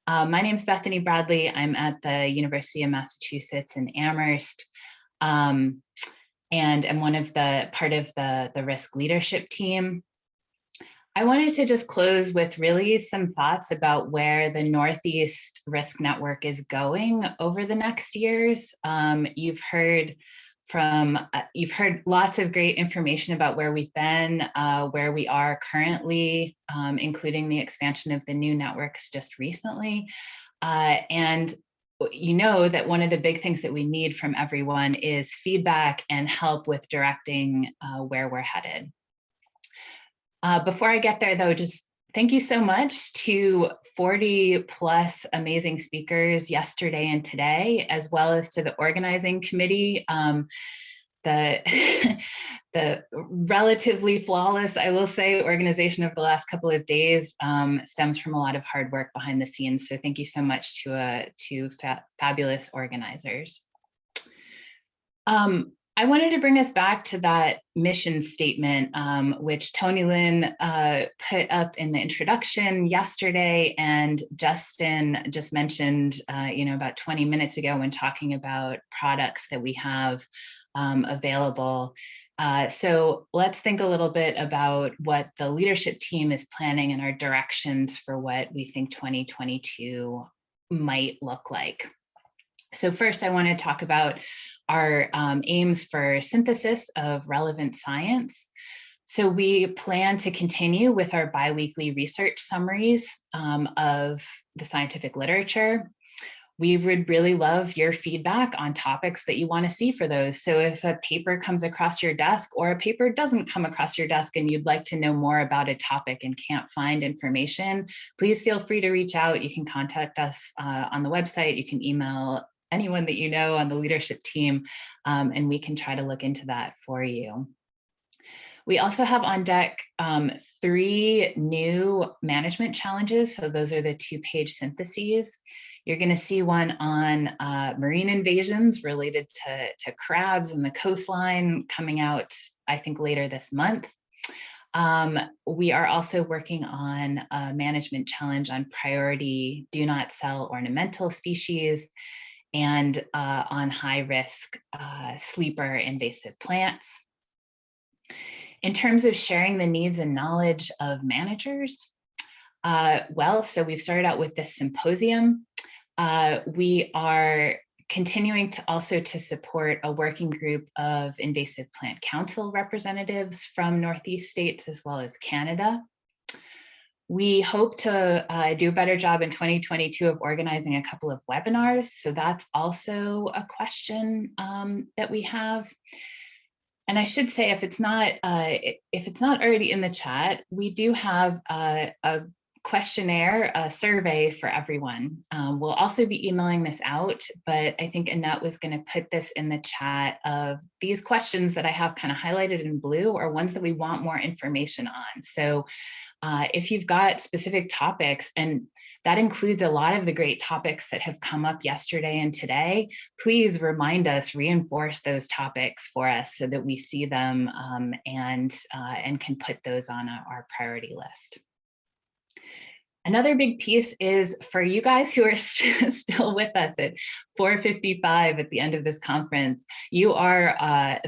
My name is Bethany Bradley. I'm at the University of Massachusetts in Amherst, and I'm part of the RISC leadership team. I wanted to just close with really some thoughts about where the Northeast RISC network is going over the next years. You've heard lots of great information about where we've been, where we are currently, including the expansion of the new networks just recently. And you know that one of the big things that we need from everyone is feedback and help with directing where we're headed. Before I get there, though, just thank you so much to 40 plus amazing speakers yesterday and today, as well as to the organizing committee. The relatively flawless, I will say, organization of the last couple of days stems from a lot of hard work behind the scenes. So thank you so much to fabulous organizers. I wanted to bring us back to that mission statement, which Tony Lynn put up in the introduction yesterday, and Justin just mentioned, about 20 minutes ago when talking about products that we have available. So let's think a little bit about what the leadership team is planning and our directions for what we think 2022 might look like. So first, I want to talk about our aims for synthesis of relevant science. So we plan to continue with our biweekly research summaries of the scientific literature. We would really love your feedback on topics that you want to see for those. So if a paper comes across your desk or a paper doesn't come across your desk and you'd like to know more about a topic and can't find information, please feel free to reach out. You can contact us on the website. You can email anyone that you know on the leadership team, and we can try to look into that for you. We also have on deck 3 new management challenges. So those are the 2-page syntheses. You're going to see one on marine invasions related to crabs and the coastline coming out, I think, later this month. We are also working on a management challenge on priority do not sell ornamental species, and on high risk sleeper invasive plants. In terms of sharing the needs and knowledge of managers, so we've started out with this symposium. We are continuing to support a working group of invasive plant council representatives from Northeast states as well as Canada. We hope to do a better job in 2022 of organizing a couple of webinars. So that's also a question that we have. And I should say, if it's not already in the chat, we do have a questionnaire, a survey for everyone. We'll also be emailing this out, but I think Annette was going to put this in the chat of these questions that I have kind of highlighted in blue are ones that we want more information on. So if you've got specific topics, and that includes a lot of the great topics that have come up yesterday and today, please remind us, reinforce those topics for us so that we see them and can put those on our priority list. Another big piece is for you guys who are still with us at 4:55 at the end of this conference. You are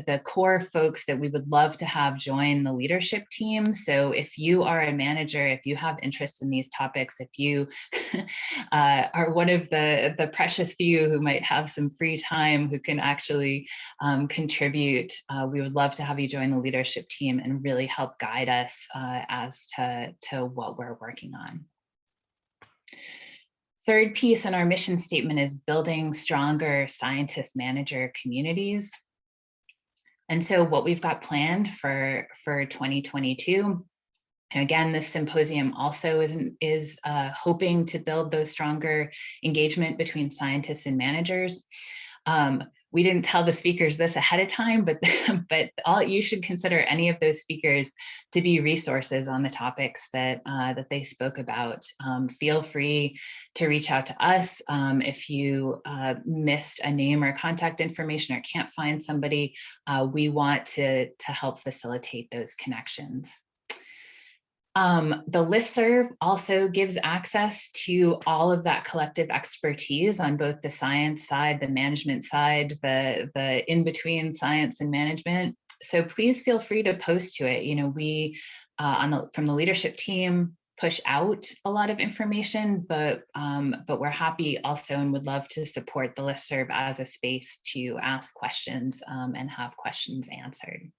the core folks that we would love to have join the leadership team. So if you are a manager, if you have interest in these topics, if you are one of the precious few who might have some free time who can actually contribute, we would love to have you join the leadership team and really help guide us as to what we're working on. Third piece in our mission statement is building stronger scientist-manager communities. And so what we've got planned for 2022, and again, this symposium also is hoping to build those stronger engagement between scientists and managers. We didn't tell the speakers this ahead of time, but you should consider any of those speakers to be resources on the topics that they spoke about. Feel free to reach out to us if you missed a name or contact information or can't find somebody. We want to help facilitate those connections. The listserv also gives access to all of that collective expertise on both the science side, the management side, the in-between science and management. So please feel free to post to it. You know, we from the leadership team push out a lot of information, but we're happy also and would love to support the listserv as a space to ask questions and have questions answered.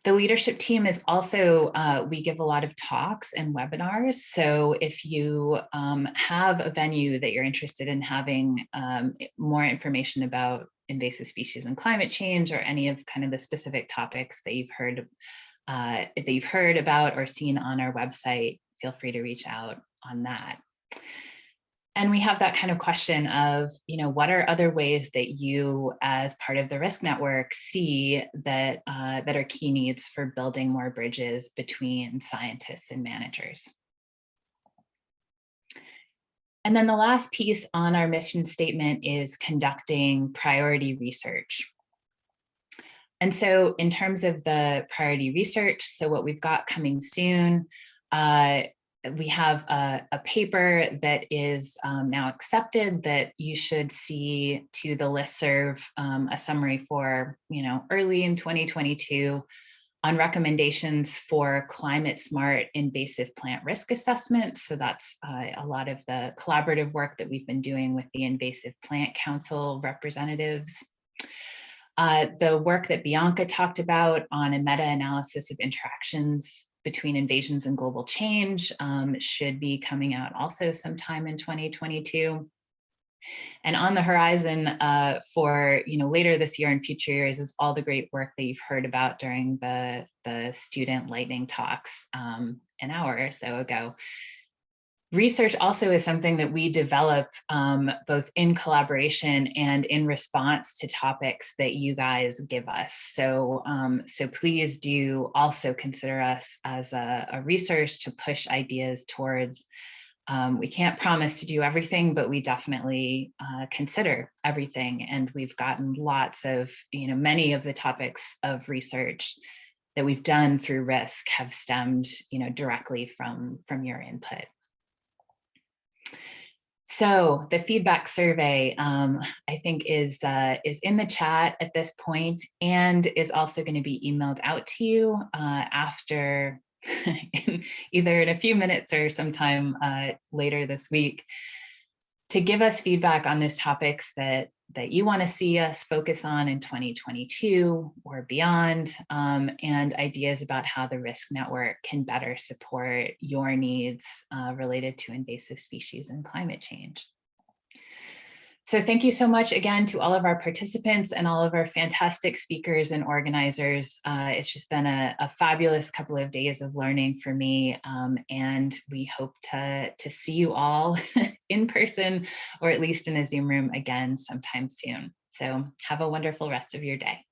The leadership team is also, we give a lot of talks and webinars. So if you have a venue that you're interested in having more information about invasive species and climate change, or any of kind of the specific topics that you've heard about or seen on our website, feel free to reach out on that. And we have that kind of question of, you know, what are other ways that you as part of the RISC network see that, that are key needs for building more bridges between scientists and managers? And then the last piece on our mission statement is conducting priority research. And so in terms of the priority research, so what we've got coming soon, we have a paper that is now accepted that you should see to the listserv, a summary for, you know, early in 2022 on recommendations for climate smart invasive plant risk assessment. So that's a lot of the collaborative work that we've been doing with the Invasive Plant Council representatives. The work that Bianca talked about on a meta-analysis of interactions between invasions and global change should be coming out also sometime in 2022. And on the horizon for, you know, later this year and future years is all the great work that you've heard about during the student lightning talks an hour or so ago. Research also is something that we develop both in collaboration and in response to topics that you guys give us. So, so please do also consider us as a resource to push ideas towards. We can't promise to do everything, but we definitely consider everything. And we've gotten lots of, you know, many of the topics of research that we've done through RISC have stemmed, you know, directly from your input. So the feedback survey, I think, is in the chat at this point and is also going to be emailed out to you after, either in a few minutes or sometime later this week, to give us feedback on those topics that you want to see us focus on in 2022 or beyond, and ideas about how the RISC network can better support your needs related to invasive species and climate change. So thank you so much again to all of our participants and all of our fantastic speakers and organizers. It's just been a fabulous couple of days of learning for me, and we hope to see you all in person, or at least in a Zoom room again sometime soon. So have a wonderful rest of your day.